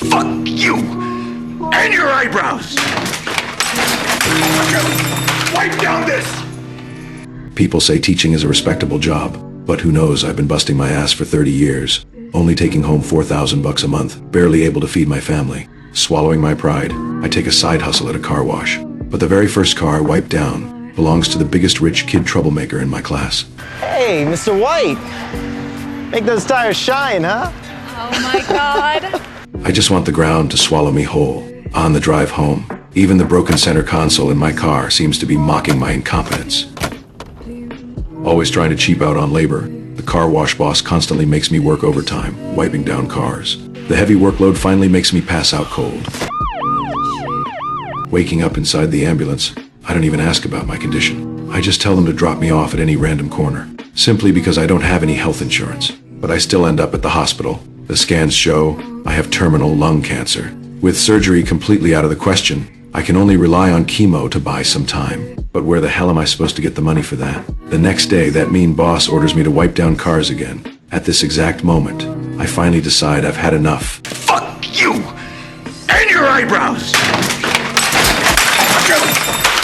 Fuck you! And your eyebrows! Wipe down this! People say teaching is a respectable job, but who knows, I've been busting my ass for 30 years, only taking home $4,000 a month, barely able to feed my family. Swallowing my pride, I take a side hustle at a car wash. But the very first car I wipe down belongs to the biggest rich kid troublemaker in my class. Hey, Mr. White! Make those tires shine, huh? Oh my God. I just want the ground to swallow me whole. On the drive home, even the broken center console in my car seems to be mocking my incompetence. Always trying to cheap out on labor, the car wash boss constantly makes me work overtime, wiping down cars. The heavy workload finally makes me pass out cold. Waking up inside the ambulance, I don't even ask about my condition. I just tell them to drop me off at any random corner, simply because I don't have any health insurance. But I still end up at the hospital. The scans show I have terminal lung cancer. With surgery completely out of the question, I can only rely on chemo to buy some time. But where the hell am I supposed to get the money for that? The next day, that mean boss orders me to wipe down cars again. At this exact moment, I finally decide I've had enough. Fuck you! And your eyebrows!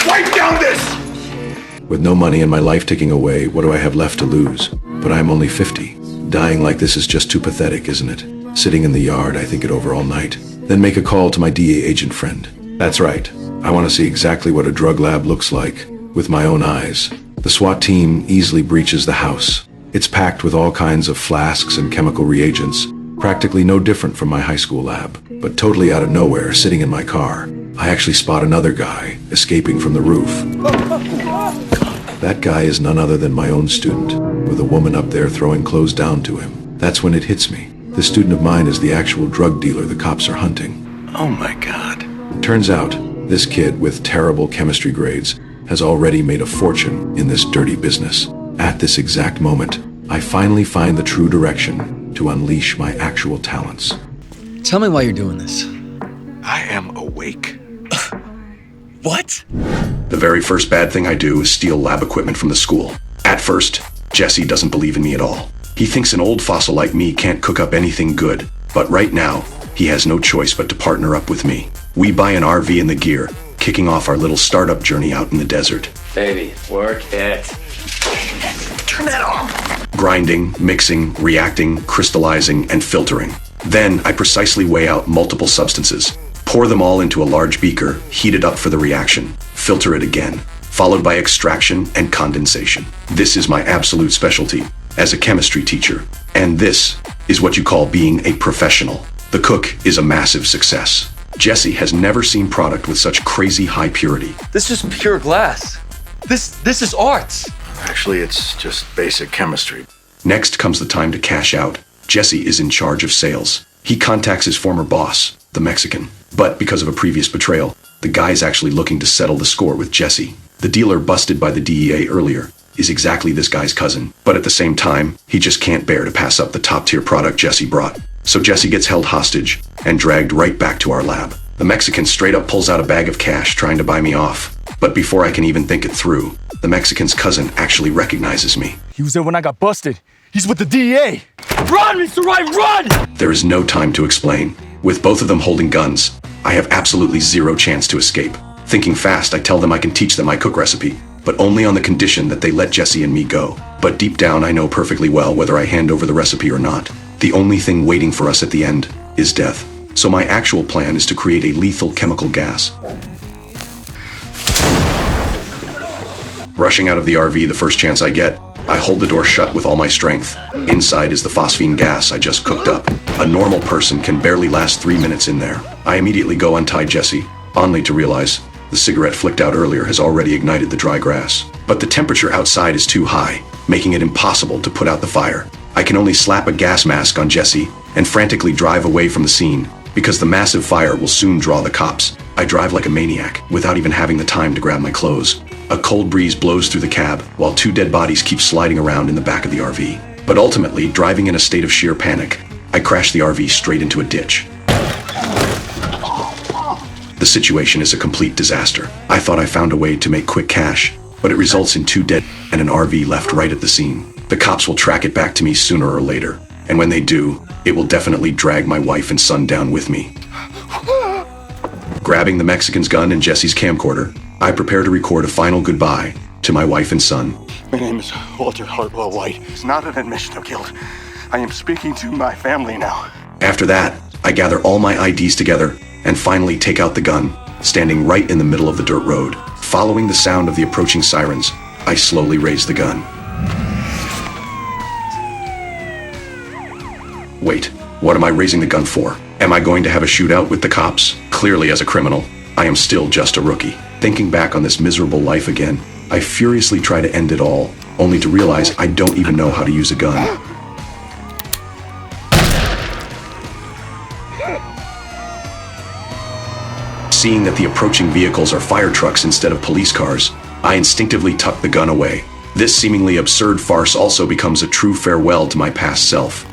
Wipe down this! With no money and my life ticking away, what do I have left to lose? But I'm only 50. Dying like this is just too pathetic, isn't it? Sitting in the yard, I think it over all night. Then make a call to my DA agent friend. That's right. I want to see exactly what a drug lab looks like, with my own eyes. The SWAT team easily breaches the house. It's packed with all kinds of flasks and chemical reagents, practically no different from my high school lab. But totally out of nowhere, sitting in my car, I actually spot another guy escaping from the roof. That guy is none other than my own student, with a woman up there throwing clothes down to him. That's when it hits me. This student of mine is the actual drug dealer the cops are hunting. Oh my God. Turns out, this kid with terrible chemistry grades has already made a fortune in this dirty business. At this exact moment, I finally find the true direction to unleash my actual talents. Tell me why you're doing this. I am awake. What? The very first bad thing I do is steal lab equipment from the school. At first, Jesse doesn't believe in me at all. He thinks an old fossil like me can't cook up anything good. But right now, he has no choice but to partner up with me. We buy an RV and the gear, kicking off our little startup journey out in the desert. Baby, work it. Turn that off. Grinding, mixing, reacting, crystallizing, and filtering. Then I precisely weigh out multiple substances, pour them all into a large beaker, heat it up for the reaction, filter it again, followed by extraction and condensation. This is my absolute specialty as a chemistry teacher, and this is what you call being a professional. The cook is a massive success. Jesse has never seen product with such crazy high purity. This is pure glass. This is art. Actually, it's just basic chemistry. Next comes the time to cash out. Jesse is in charge of sales. He contacts his former boss, the Mexican. But because of a previous betrayal, the guy's actually looking to settle the score with Jesse. The dealer busted by the DEA earlier is exactly this guy's cousin. But at the same time, he just can't bear to pass up the top-tier product Jesse brought. So Jesse gets held hostage and dragged right back to our lab. The Mexican straight up pulls out a bag of cash trying to buy me off. But before I can even think it through, the Mexican's cousin actually recognizes me. He was there when I got busted. He's with the DEA. Run, Mr. Wright, run! There is no time to explain. With both of them holding guns, I have absolutely zero chance to escape. Thinking fast, I tell them I can teach them my cook recipe, but only on the condition that they let Jesse and me go. But deep down, I know perfectly well whether I hand over the recipe or not. The only thing waiting for us at the end is death. So my actual plan is to create a lethal chemical gas. Rushing out of the RV the first chance I get, I hold the door shut with all my strength. Inside is the phosphine gas I just cooked up. A normal person can barely last 3 minutes in there. I immediately go untie Jesse, only to realize the cigarette flicked out earlier has already ignited the dry grass. But the temperature outside is too high, making it impossible to put out the fire. I can only slap a gas mask on Jesse and frantically drive away from the scene, because the massive fire will soon draw the cops. I drive like a maniac, without even having the time to grab my clothes. A cold breeze blows through the cab, while 2 dead bodies keep sliding around in the back of the RV. But ultimately, driving in a state of sheer panic, I crash the RV straight into a ditch. The situation is a complete disaster. I thought I found a way to make quick cash, but it results in 2 dead and an RV left right at the scene. The cops will track it back to me sooner or later. And when they do, it will definitely drag my wife and son down with me. Grabbing the Mexican's gun and Jesse's camcorder, I prepare to record a final goodbye to my wife and son. My name is Walter Hartwell White. It's not an admission of guilt. I am speaking to my family now. After that, I gather all my IDs together and finally take out the gun, standing right in the middle of the dirt road. Following the sound of the approaching sirens, I slowly raise the gun. Wait, what am I raising the gun for? Am I going to have a shootout with the cops? Clearly, as a criminal, I am still just a rookie. Thinking back on this miserable life again, I furiously try to end it all, only to realize I don't even know how to use a gun. Seeing that the approaching vehicles are fire trucks instead of police cars, I instinctively tuck the gun away. This seemingly absurd farce also becomes a true farewell to my past self.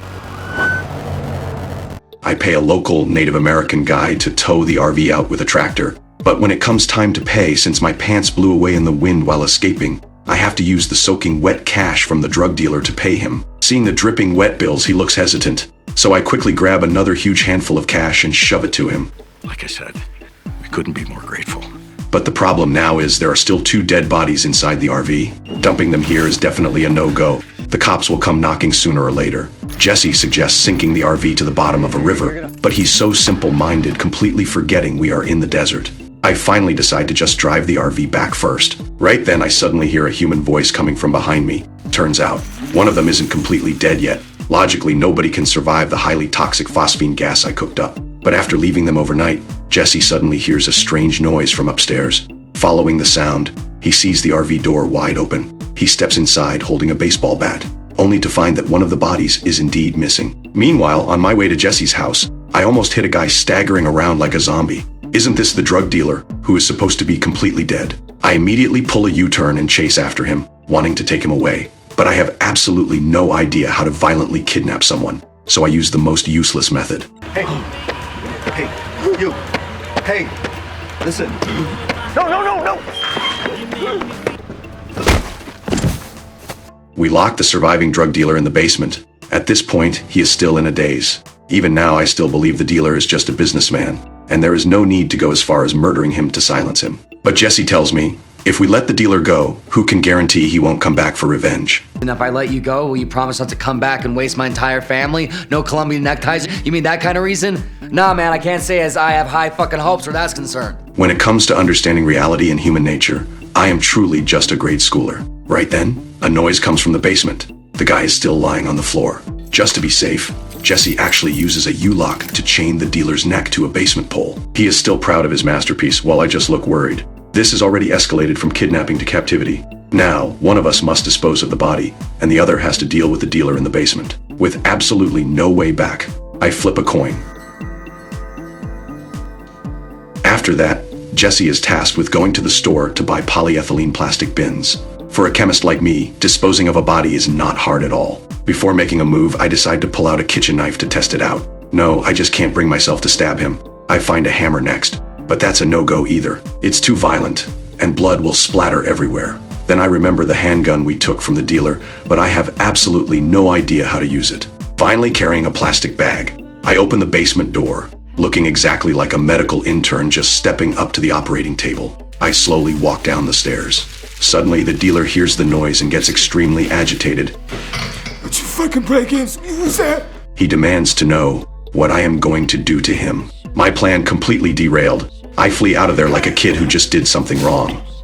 I pay a local Native American guy to tow the RV out with a tractor, but when it comes time to pay, since my pants blew away in the wind while escaping, I have to use the soaking wet cash from the drug dealer to pay him. Seeing the dripping wet bills, he looks hesitant, so I quickly grab another huge handful of cash and shove it to him. Like I said, we couldn't be more grateful. But the problem now is there are still 2 dead bodies inside the RV. Dumping them here is definitely a no-go. The cops will come knocking sooner or later. Jesse suggests sinking the RV to the bottom of a river, but he's so simple-minded, completely forgetting we are in the desert. I finally decide to just drive the RV back first. Right then, I suddenly hear a human voice coming from behind me. Turns out, one of them isn't completely dead yet. Logically, nobody can survive the highly toxic phosphine gas I cooked up. But after leaving them overnight, Jesse suddenly hears a strange noise from upstairs. Following the sound, he sees the RV door wide open. He steps inside holding a baseball bat, only to find that one of the bodies is indeed missing. Meanwhile, on my way to Jesse's house, I almost hit a guy staggering around like a zombie. Isn't this the drug dealer, who is supposed to be completely dead? I immediately pull a U-turn and chase after him, wanting to take him away. But I have absolutely no idea how to violently kidnap someone, so I use the most useless method. Hey, you. Hey, listen. No. We lock the surviving drug dealer in the basement. At this point, he is still in a daze. Even now, I still believe the dealer is just a businessman, and there is no need to go as far as murdering him to silence him. But Jesse tells me, if we let the dealer go, who can guarantee he won't come back for revenge? And if I let you go, will you promise not to come back and waste my entire family? No Colombian neckties? You mean that kind of reason? Nah, man, I can't say as I have high fucking hopes where that's concerned. When it comes to understanding reality and human nature, I am truly just a grade schooler. Right then, a noise comes from the basement. The guy is still lying on the floor. Just to be safe, Jesse actually uses a U-lock to chain the dealer's neck to a basement pole. He is still proud of his masterpiece, while I just look worried. This has already escalated from kidnapping to captivity. Now, one of us must dispose of the body, and the other has to deal with the dealer in the basement. With absolutely no way back, I flip a coin. After that, Jesse is tasked with going to the store to buy polyethylene plastic bins. For a chemist like me, disposing of a body is not hard at all. Before making a move, I decide to pull out a kitchen knife to test it out. No, I just can't bring myself to stab him. I find a hammer next, but that's a no-go either. It's too violent, and blood will splatter everywhere. Then I remember the handgun we took from the dealer, but I have absolutely no idea how to use it. Finally carrying a plastic bag, I open the basement door, looking exactly like a medical intern just stepping up to the operating table. I slowly walk down the stairs. Suddenly, the dealer hears the noise and gets extremely agitated. Don't you fucking break in? Who's that? He demands to know what I am going to do to him. My plan completely derailed. I flee out of there like a kid who just did something wrong.